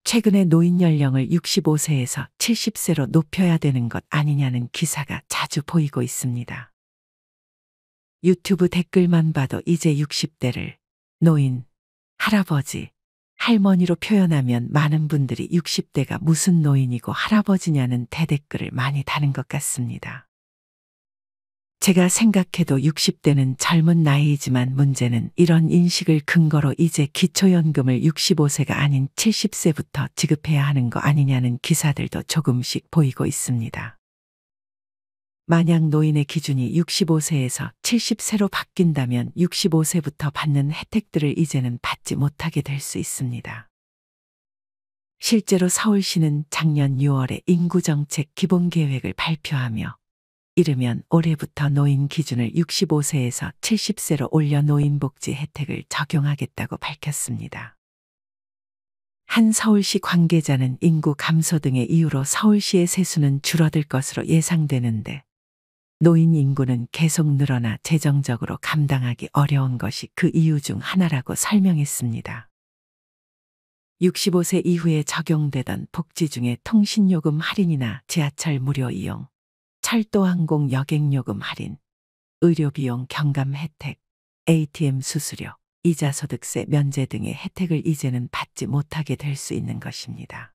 최근에 노인 연령을 65세에서 70세로 높여야 되는 것 아니냐는 기사가 자주 보이고 있습니다. 유튜브 댓글만 봐도 이제 60대를 노인, 할아버지, 할머니로 표현하면 많은 분들이 60대가 무슨 노인이고 할아버지냐는 대댓글을 많이 다는 것 같습니다. 제가 생각해도 60대는 젊은 나이이지만 문제는 이런 인식을 근거로 이제 기초연금을 65세가 아닌 70세부터 지급해야 하는 거 아니냐는 기사들도 조금씩 보이고 있습니다. 만약 노인의 기준이 65세에서 70세로 바뀐다면 65세부터 받는 혜택들을 이제는 받지 못하게 될 수 있습니다. 실제로 서울시는 작년 6월에 인구정책 기본계획을 발표하며 이르면 올해부터 노인 기준을 65세에서 70세로 올려 노인복지 혜택을 적용하겠다고 밝혔습니다. 한 서울시 관계자는 인구 감소 등의 이유로 서울시의 세수는 줄어들 것으로 예상되는데 노인 인구는 계속 늘어나 재정적으로 감당하기 어려운 것이 그 이유 중 하나라고 설명했습니다. 65세 이후에 적용되던 복지 중에 통신요금 할인이나 지하철 무료 이용, 철도항공 여객요금 할인, 의료비용 경감 혜택, ATM 수수료, 이자소득세 면제 등의 혜택을 이제는 받지 못하게 될 수 있는 것입니다.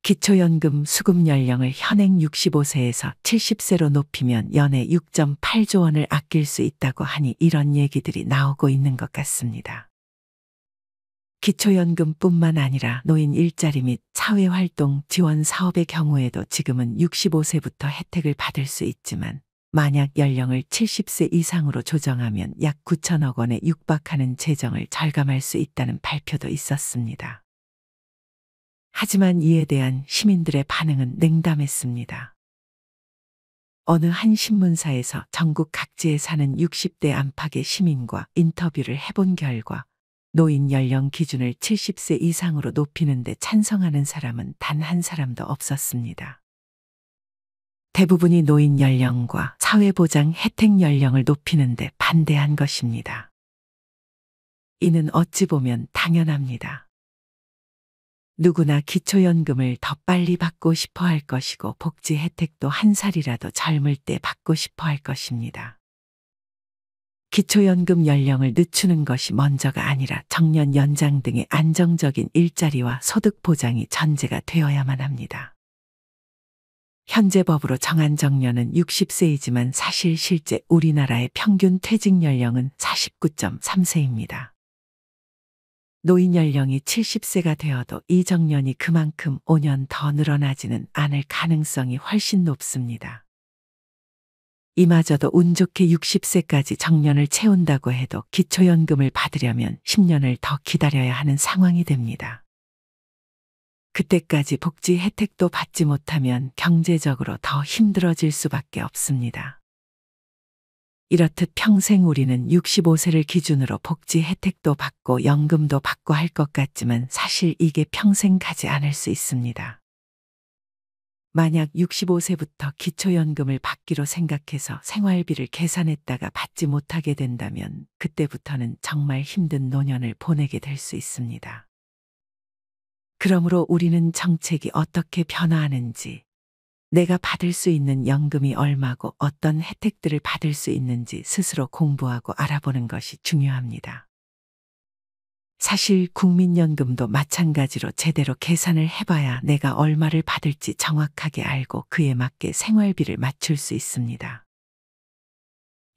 기초연금 수급 연령을 현행 65세에서 70세로 높이면 연에 6.8조 원을 아낄 수 있다고 하니 이런 얘기들이 나오고 있는 것 같습니다. 기초연금뿐만 아니라 노인 일자리 및 사회활동 지원 사업의 경우에도 지금은 65세부터 혜택을 받을 수 있지만 만약 연령을 70세 이상으로 조정하면 약 9천억 원에 육박하는 재정을 절감할 수 있다는 발표도 있었습니다. 하지만 이에 대한 시민들의 반응은 냉담했습니다. 어느 한 신문사에서 전국 각지에 사는 60대 안팎의 시민과 인터뷰를 해본 결과 노인 연령 기준을 70세 이상으로 높이는 데 찬성하는 사람은 단 한 사람도 없었습니다. 대부분이 노인 연령과 사회보장 혜택 연령을 높이는 데 반대한 것입니다. 이는 어찌 보면 당연합니다. 누구나 기초연금을 더 빨리 받고 싶어 할 것이고 복지 혜택도 한 살이라도 젊을 때 받고 싶어 할 것입니다. 기초연금 연령을 늦추는 것이 먼저가 아니라 정년 연장 등의 안정적인 일자리와 소득 보장이 전제가 되어야만 합니다. 현재 법으로 정한 정년은 60세이지만 사실 실제 우리나라의 평균 퇴직 연령은 49.3세입니다. 노인 연령이 70세가 되어도 이 정년이 그만큼 5년 더 늘어나지는 않을 가능성이 훨씬 높습니다. 이마저도 운 좋게 60세까지 정년을 채운다고 해도 기초연금을 받으려면 10년을 더 기다려야 하는 상황이 됩니다. 그때까지 복지 혜택도 받지 못하면 경제적으로 더 힘들어질 수밖에 없습니다. 이렇듯 평생 우리는 65세를 기준으로 복지 혜택도 받고 연금도 받고 할 것 같지만 사실 이게 평생 가지 않을 수 있습니다. 만약 65세부터 기초연금을 받기로 생각해서 생활비를 계산했다가 받지 못하게 된다면 그때부터는 정말 힘든 노년을 보내게 될 수 있습니다. 그러므로 우리는 정책이 어떻게 변화하는지, 내가 받을 수 있는 연금이 얼마고 어떤 혜택들을 받을 수 있는지 스스로 공부하고 알아보는 것이 중요합니다. 사실 국민연금도 마찬가지로 제대로 계산을 해봐야 내가 얼마를 받을지 정확하게 알고 그에 맞게 생활비를 맞출 수 있습니다.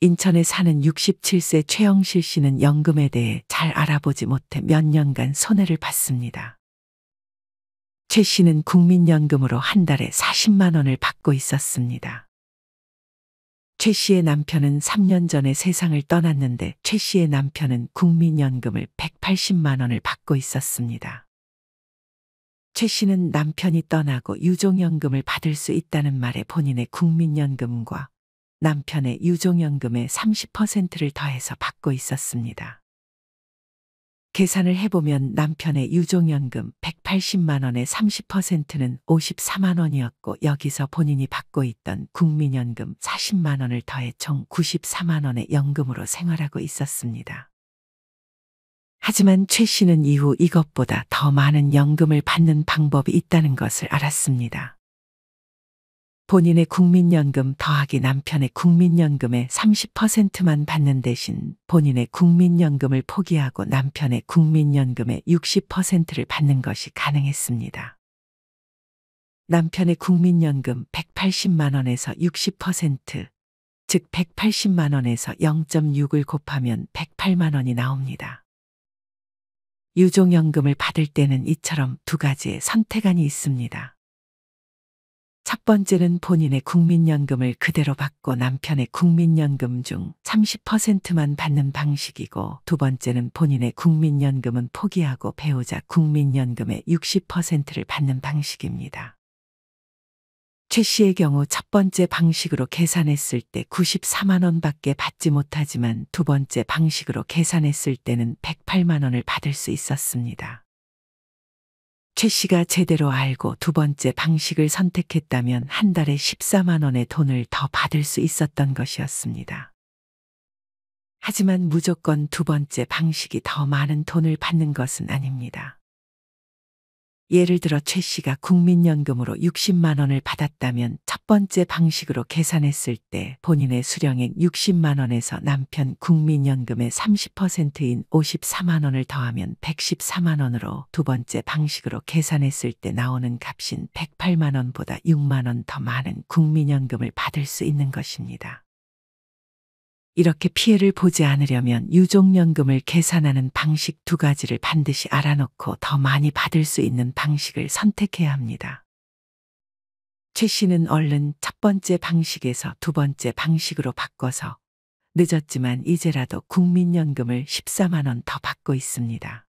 인천에 사는 67세 최영실 씨는 연금에 대해 잘 알아보지 못해 몇 년간 손해를 봤습니다. 최 씨는 국민연금으로 한 달에 40만 원을 받고 있었습니다. 최 씨의 남편은 3년 전에 세상을 떠났는데 최 씨의 남편은 국민연금을 180만 원을 받고 있었습니다. 최 씨는 남편이 떠나고 유종연금을 받을 수 있다는 말에 본인의 국민연금과 남편의 유종연금의 30%를 더해서 받고 있었습니다. 계산을 해보면 남편의 유종연금 180만 원의 30%는 54만 원이었고 여기서 본인이 받고 있던 국민연금 40만 원을 더해 총 94만 원의 연금으로 생활하고 있었습니다. 하지만 최 씨는 이후 이것보다 더 많은 연금을 받는 방법이 있다는 것을 알았습니다. 본인의 국민연금 더하기 남편의 국민연금의 30%만 받는 대신 본인의 국민연금을 포기하고 남편의 국민연금의 60%를 받는 것이 가능했습니다. 남편의 국민연금 180만 원에서 60%, 즉 180만 원에서 0.6을 곱하면 108만 원이 나옵니다. 유종연금을 받을 때는 이처럼 두 가지의 선택안이 있습니다. 첫 번째는 본인의 국민연금을 그대로 받고 남편의 국민연금 중 30%만 받는 방식이고, 두 번째는 본인의 국민연금은 포기하고 배우자 국민연금의 60%를 받는 방식입니다. 최 씨의 경우 첫 번째 방식으로 계산했을 때 94만 원밖에 받지 못하지만 두 번째 방식으로 계산했을 때는 108만 원을 받을 수 있었습니다. 최 씨가 제대로 알고 두 번째 방식을 선택했다면 한 달에 14만 원의 돈을 더 받을 수 있었던 것이었습니다. 하지만 무조건 두 번째 방식이 더 많은 돈을 받는 것은 아닙니다. 예를 들어 최 씨가 국민연금으로 60만 원을 받았다면 첫 번째 방식으로 계산했을 때 본인의 수령액 60만 원에서 남편 국민연금의 30%인 54만 원을 더하면 114만 원으로 두 번째 방식으로 계산했을 때 나오는 값인 108만 원보다 6만 원 더 많은 국민연금을 받을 수 있는 것입니다. 이렇게 피해를 보지 않으려면 유종연금을 계산하는 방식 두 가지를 반드시 알아놓고 더 많이 받을 수 있는 방식을 선택해야 합니다. 최 씨는 얼른 첫 번째 방식에서 두 번째 방식으로 바꿔서 늦었지만 이제라도 국민연금을 14만 원 더 받고 있습니다.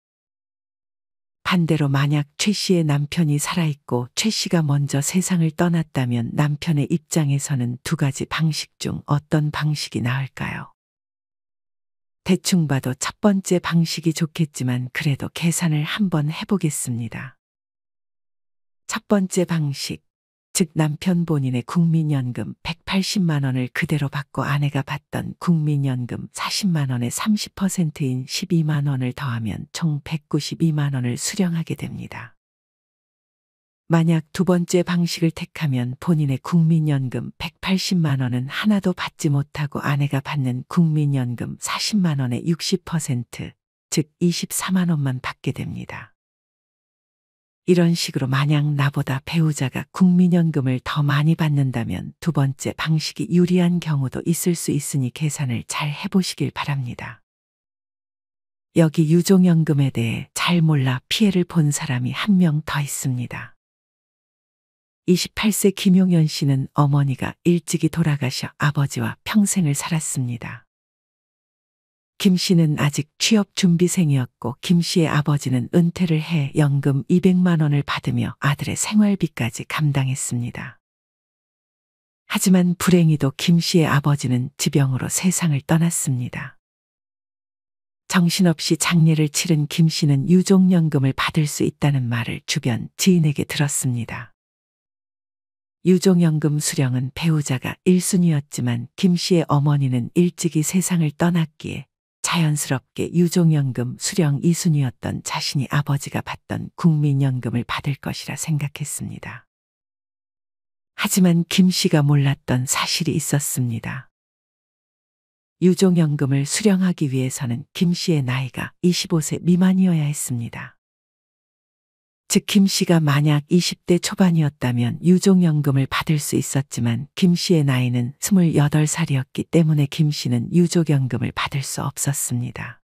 반대로 만약 최 씨의 남편이 살아있고 최 씨가 먼저 세상을 떠났다면 남편의 입장에서는 두 가지 방식 중 어떤 방식이 나을까요? 대충 봐도 첫 번째 방식이 좋겠지만 그래도 계산을 한번 해보겠습니다. 첫 번째 방식, 즉 남편 본인의 국민연금 180만 원을 그대로 받고 아내가 받던 국민연금 40만 원의 30%인 12만 원을 더하면 총 192만 원을 수령하게 됩니다. 만약 두 번째 방식을 택하면 본인의 국민연금 180만 원은 하나도 받지 못하고 아내가 받는 국민연금 40만 원의 60%, 즉 24만 원만 받게 됩니다. 이런 식으로 만약 나보다 배우자가 국민연금을 더 많이 받는다면 두 번째 방식이 유리한 경우도 있을 수 있으니 계산을 잘 해보시길 바랍니다. 여기 유종연금에 대해 잘 몰라 피해를 본 사람이 한 명 더 있습니다. 28세 김용현 씨는 어머니가 일찍이 돌아가셔 아버지와 평생을 살았습니다. 김 씨는 아직 취업 준비생이었고 김 씨의 아버지는 은퇴를 해 연금 200만 원을 받으며 아들의 생활비까지 감당했습니다. 하지만 불행히도 김 씨의 아버지는 지병으로 세상을 떠났습니다. 정신없이 장례를 치른 김 씨는 유종연금을 받을 수 있다는 말을 주변 지인에게 들었습니다. 유종연금 수령은 배우자가 1순위였지만 김 씨의 어머니는 일찍이 세상을 떠났기에 자연스럽게 유종연금 수령 2순위였던 자신이 아버지가 받던 국민연금을 받을 것이라 생각했습니다. 하지만 김 씨가 몰랐던 사실이 있었습니다. 유종연금을 수령하기 위해서는 김 씨의 나이가 25세 미만이어야 했습니다. 즉 김 씨가 만약 20대 초반이었다면 유종연금을 받을 수 있었지만 김 씨의 나이는 28살이었기 때문에 김 씨는 유종연금을 받을 수 없었습니다.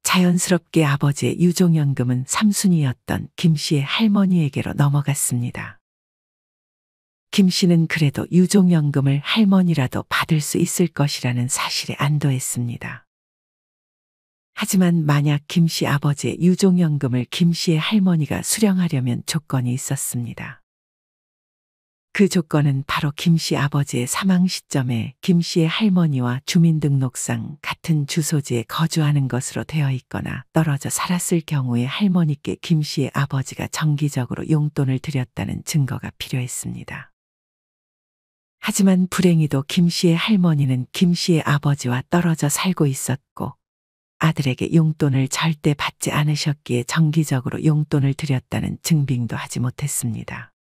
자연스럽게 아버지의 유종연금은 3순위였던 김 씨의 할머니에게로 넘어갔습니다. 김 씨는 그래도 유종연금을 할머니라도 받을 수 있을 것이라는 사실에 안도했습니다. 하지만 만약 김 씨 아버지의 유종연금을 김 씨의 할머니가 수령하려면 조건이 있었습니다. 그 조건은 바로 김 씨 아버지의 사망 시점에 김 씨의 할머니와 주민등록상 같은 주소지에 거주하는 것으로 되어 있거나 떨어져 살았을 경우에 할머니께 김 씨의 아버지가 정기적으로 용돈을 드렸다는 증거가 필요했습니다. 하지만 불행히도 김 씨의 할머니는 김 씨의 아버지와 떨어져 살고 있었고 아들에게 용돈을 절대 받지 않으셨기에 정기적으로 용돈을 드렸다는 증빙도 하지 못했습니다.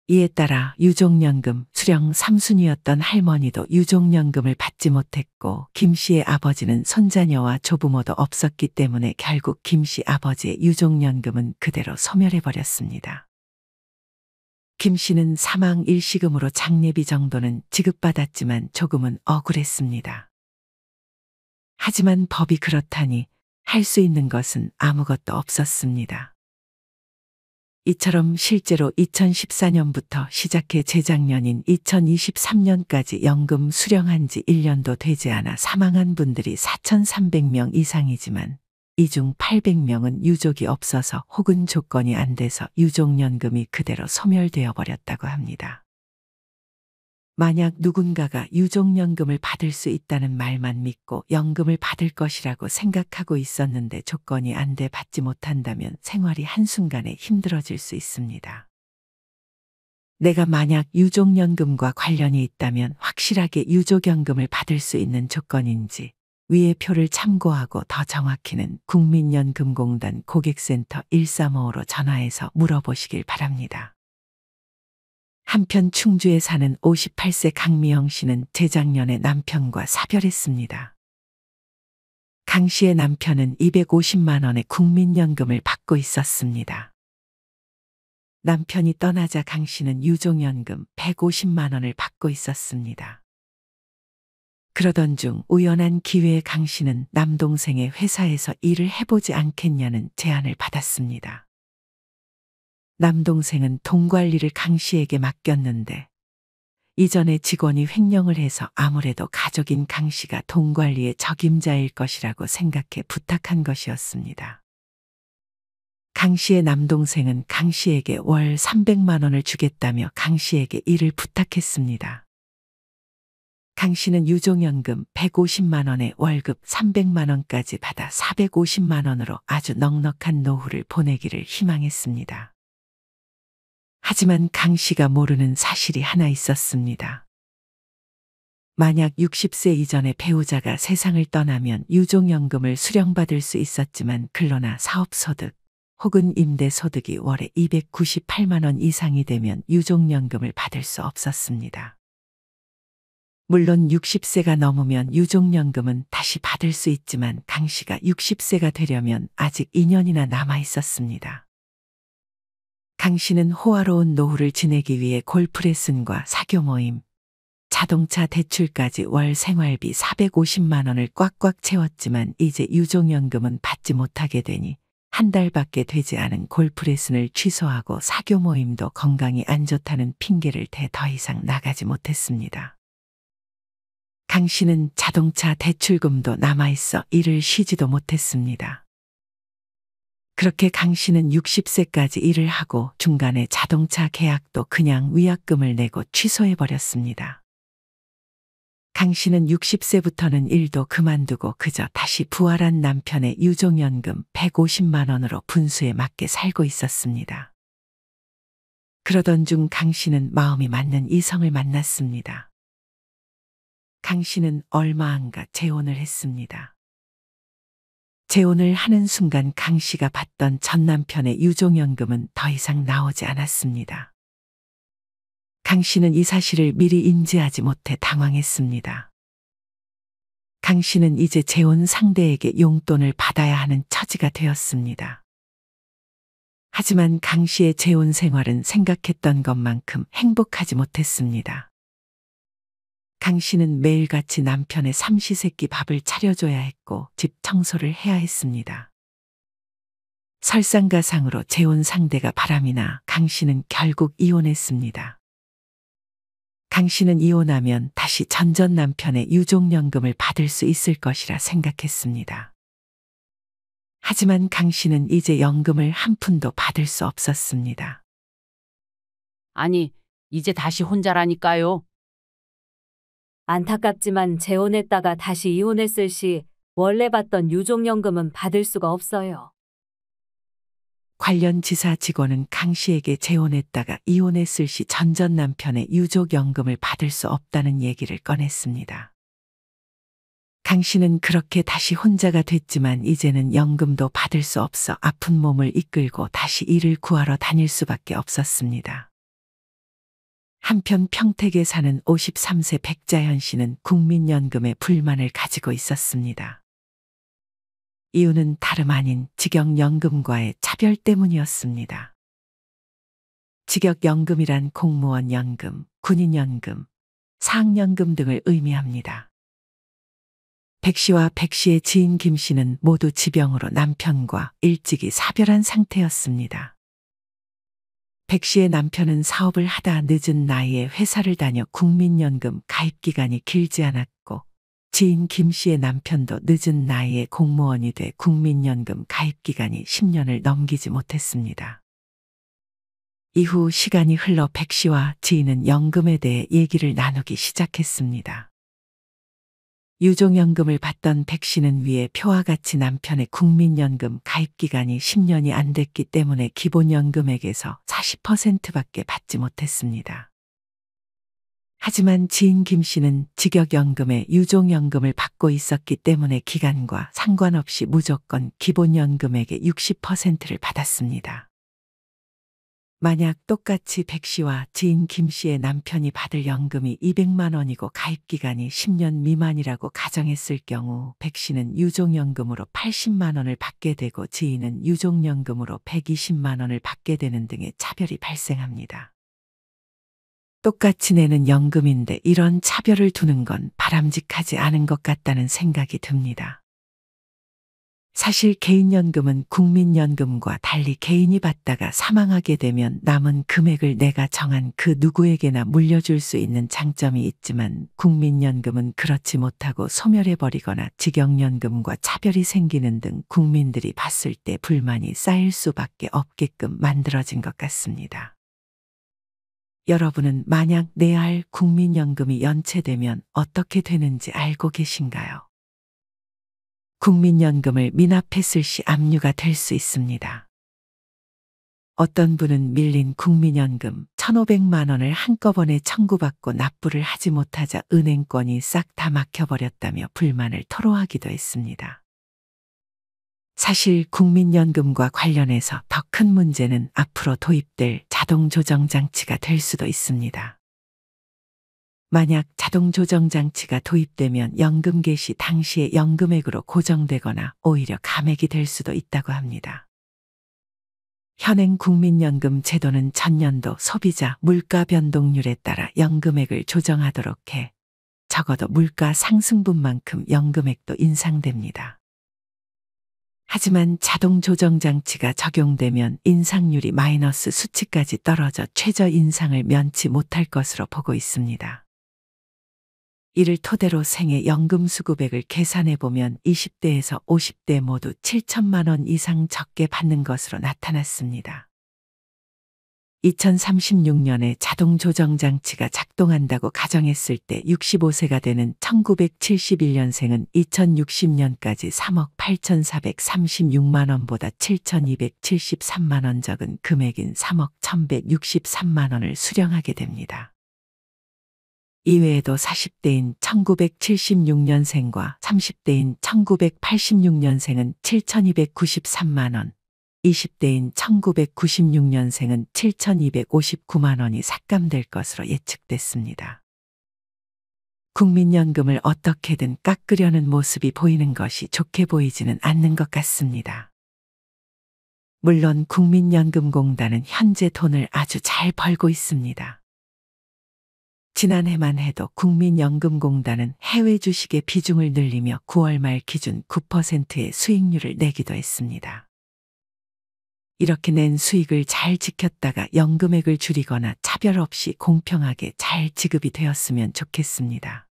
이에 따라 유족연금 수령 3순위였던 할머니도 유족연금을 받지 못했고 김 씨의 아버지는 손자녀와 조부모도 없었기 때문에 결국 김 씨 아버지의 유족연금은 그대로 소멸해버렸습니다. 김 씨는 사망 일시금으로 장례비 정도는 지급받았지만 조금은 억울했습니다. 하지만 법이 그렇다니 할 수 있는 것은 아무것도 없었습니다. 이처럼 실제로 2014년부터 시작해 재작년인 2023년까지 연금 수령한 지 1년도 되지 않아 사망한 분들이 4,300명 이상이지만 이 중 800명은 유족이 없어서 혹은 조건이 안 돼서 유족연금이 그대로 소멸되어 버렸다고 합니다. 만약 누군가가 유족연금을 받을 수 있다는 말만 믿고 연금을 받을 것이라고 생각하고 있었는데 조건이 안 돼 받지 못한다면 생활이 한순간에 힘들어질 수 있습니다. 내가 만약 유족연금과 관련이 있다면 확실하게 유족연금을 받을 수 있는 조건인지 위의 표를 참고하고 더 정확히는 국민연금공단 고객센터 1355로 전화해서 물어보시길 바랍니다. 한편 충주에 사는 58세 강미영 씨는 재작년에 남편과 사별했습니다. 강 씨의 남편은 250만 원의 국민연금을 받고 있었습니다. 남편이 떠나자 강 씨는 유족연금 150만 원을 받고 있었습니다. 그러던 중 우연한 기회에 강 씨는 남동생의 회사에서 일을 해보지 않겠냐는 제안을 받았습니다. 남동생은 돈 관리를 강 씨에게 맡겼는데 이전에 직원이 횡령을 해서 아무래도 가족인 강 씨가 돈 관리의 적임자일 것이라고 생각해 부탁한 것이었습니다. 강 씨의 남동생은 강 씨에게 월 300만 원을 주겠다며 강 씨에게 일을 부탁했습니다. 강 씨는 유족연금 150만 원에 월급 300만 원까지 받아 450만 원으로 아주 넉넉한 노후를 보내기를 희망했습니다. 하지만 강 씨가 모르는 사실이 하나 있었습니다. 만약 60세 이전에 배우자가 세상을 떠나면 유족연금을 수령받을 수 있었지만 근로나 사업소득 혹은 임대소득이 월에 298만 원 이상이 되면 유족연금을 받을 수 없었습니다. 물론 60세가 넘으면 유족연금은 다시 받을 수 있지만 강 씨가 60세가 되려면 아직 2년이나 남아 있었습니다. 강 씨는 호화로운 노후를 지내기 위해 골프레슨과 사교 모임, 자동차 대출까지 월 생활비 450만 원을 꽉꽉 채웠지만 이제 유족연금은 받지 못하게 되니 한 달밖에 되지 않은 골프레슨을 취소하고 사교 모임도 건강이 안 좋다는 핑계를 대 더 이상 나가지 못했습니다. 강 씨는 자동차 대출금도 남아있어 일을 쉬지도 못했습니다. 그렇게 강 씨는 60세까지 일을 하고 중간에 자동차 계약도 그냥 위약금을 내고 취소해버렸습니다. 강 씨는 60세부터는 일도 그만두고 그저 다시 부활한 남편의 유족연금 150만 원으로 분수에 맞게 살고 있었습니다. 그러던 중 강 씨는 마음이 맞는 이성을 만났습니다. 강 씨는 얼마 안가 재혼을 했습니다. 재혼을 하는 순간 강 씨가 받던 전 남편의 유족연금은 더 이상 나오지 않았습니다. 강 씨는 이 사실을 미리 인지하지 못해 당황했습니다. 강 씨는 이제 재혼 상대에게 용돈을 받아야 하는 처지가 되었습니다. 하지만 강 씨의 재혼 생활은 생각했던 것만큼 행복하지 못했습니다. 강 씨는 매일같이 남편의 삼시세끼 밥을 차려줘야 했고 집 청소를 해야 했습니다. 설상가상으로 재혼 상대가 바람이 나 강 씨는 결국 이혼했습니다. 강 씨는 이혼하면 다시 전전 남편의 유족연금을 받을 수 있을 것이라 생각했습니다. 하지만 강 씨는 이제 연금을 한 푼도 받을 수 없었습니다. 아니, 이제 다시 혼자라니까요. 안타깝지만 재혼했다가 다시 이혼했을 시 원래 받던 유족연금은 받을 수가 없어요. 관련 지사 직원은 강 씨에게 재혼했다가 이혼했을 시 전전 남편의 유족연금을 받을 수 없다는 얘기를 꺼냈습니다. 당신은 그렇게 다시 혼자가 됐지만 이제는 연금도 받을 수 없어 아픈 몸을 이끌고 다시 일을 구하러 다닐 수밖에 없었습니다. 한편 평택에 사는 53세 백자현 씨는 국민연금에 불만을 가지고 있었습니다. 이유는 다름 아닌 직역연금과의 차별 때문이었습니다. 직역연금이란 공무원 연금, 군인연금, 사학연금 등을 의미합니다. 백 씨와 백 씨의 지인 김 씨는 모두 지병으로 남편과 일찍이 사별한 상태였습니다. 백 씨의 남편은 사업을 하다 늦은 나이에 회사를 다녀 국민연금 가입 기간이 길지 않았고, 지인 김 씨의 남편도 늦은 나이에 공무원이 돼 국민연금 가입 기간이 10년을 넘기지 못했습니다. 이후 시간이 흘러 백 씨와 지인은 연금에 대해 얘기를 나누기 시작했습니다. 유종연금을 받던 백 씨는 위의 표와 같이 남편의 국민연금 가입 기간이 10년이 안 됐기 때문에 기본연금액에서 40%밖에 받지 못했습니다. 하지만 지인 김 씨는 직역연금에 유종연금을 받고 있었기 때문에 기간과 상관없이 무조건 기본연금액의 60%를 받았습니다. 만약 똑같이 백 씨와 지인 김 씨의 남편이 받을 연금이 200만 원이고 가입 기간이 10년 미만이라고 가정했을 경우 백 씨는 유종연금으로 80만 원을 받게 되고 지인은 유종연금으로 120만 원을 받게 되는 등의 차별이 발생합니다. 똑같이 내는 연금인데 이런 차별을 두는 건 바람직하지 않은 것 같다는 생각이 듭니다. 사실 개인연금은 국민연금과 달리 개인이 받다가 사망하게 되면 남은 금액을 내가 정한 그 누구에게나 물려줄 수 있는 장점이 있지만 국민연금은 그렇지 못하고 소멸해버리거나 직역연금과 차별이 생기는 등 국민들이 봤을 때 불만이 쌓일 수밖에 없게끔 만들어진 것 같습니다. 여러분은 만약 내야 할 국민연금이 연체되면 어떻게 되는지 알고 계신가요? 국민연금을 미납했을 시 압류가 될 수 있습니다. 어떤 분은 밀린 국민연금 1,500만 원을 한꺼번에 청구받고 납부를 하지 못하자 은행권이 싹 다 막혀버렸다며 불만을 토로하기도 했습니다. 사실 국민연금과 관련해서 더 큰 문제는 앞으로 도입될 자동조정장치가 될 수도 있습니다. 만약 자동조정장치가 도입되면 연금 개시 당시의 연금액으로 고정되거나 오히려 감액이 될 수도 있다고 합니다. 현행 국민연금 제도는 전년도 소비자 물가 변동률에 따라 연금액을 조정하도록 해 적어도 물가 상승분만큼 연금액도 인상됩니다. 하지만 자동조정장치가 적용되면 인상률이 마이너스 수치까지 떨어져 최저 인상을 면치 못할 것으로 보고 있습니다. 이를 토대로 생애 연금 수급액을 계산해보면 20대에서 50대 모두 7천만 원 이상 적게 받는 것으로 나타났습니다. 2036년에 자동조정장치가 작동한다고 가정했을 때 65세가 되는 1971년생은 2060년까지 3억 8,436만 원보다 7,273만 원 적은 금액인 3억 1,163만 원을 수령하게 됩니다. 이외에도 40대인 1976년생과 30대인 1986년생은 7,293만 원, 20대인 1996년생은 7,259만 원이 삭감될 것으로 예측됐습니다. 국민연금을 어떻게든 깎으려는 모습이 보이는 것이 좋게 보이지는 않는 것 같습니다. 물론 국민연금공단은 현재 돈을 아주 잘 벌고 있습니다. 지난해만 해도 국민연금공단은 해외 주식의 비중을 늘리며 9월 말 기준 9%의 수익률을 내기도 했습니다. 이렇게 낸 수익을 잘 지켰다가 연금액을 줄이거나 차별 없이 공평하게 잘 지급이 되었으면 좋겠습니다.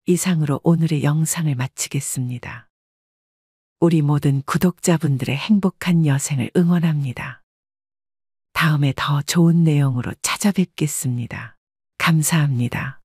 이상으로 오늘의 영상을 마치겠습니다. 우리 모든 구독자분들의 행복한 여생을 응원합니다. 다음에 더 좋은 내용으로 찾아뵙겠습니다. 감사합니다.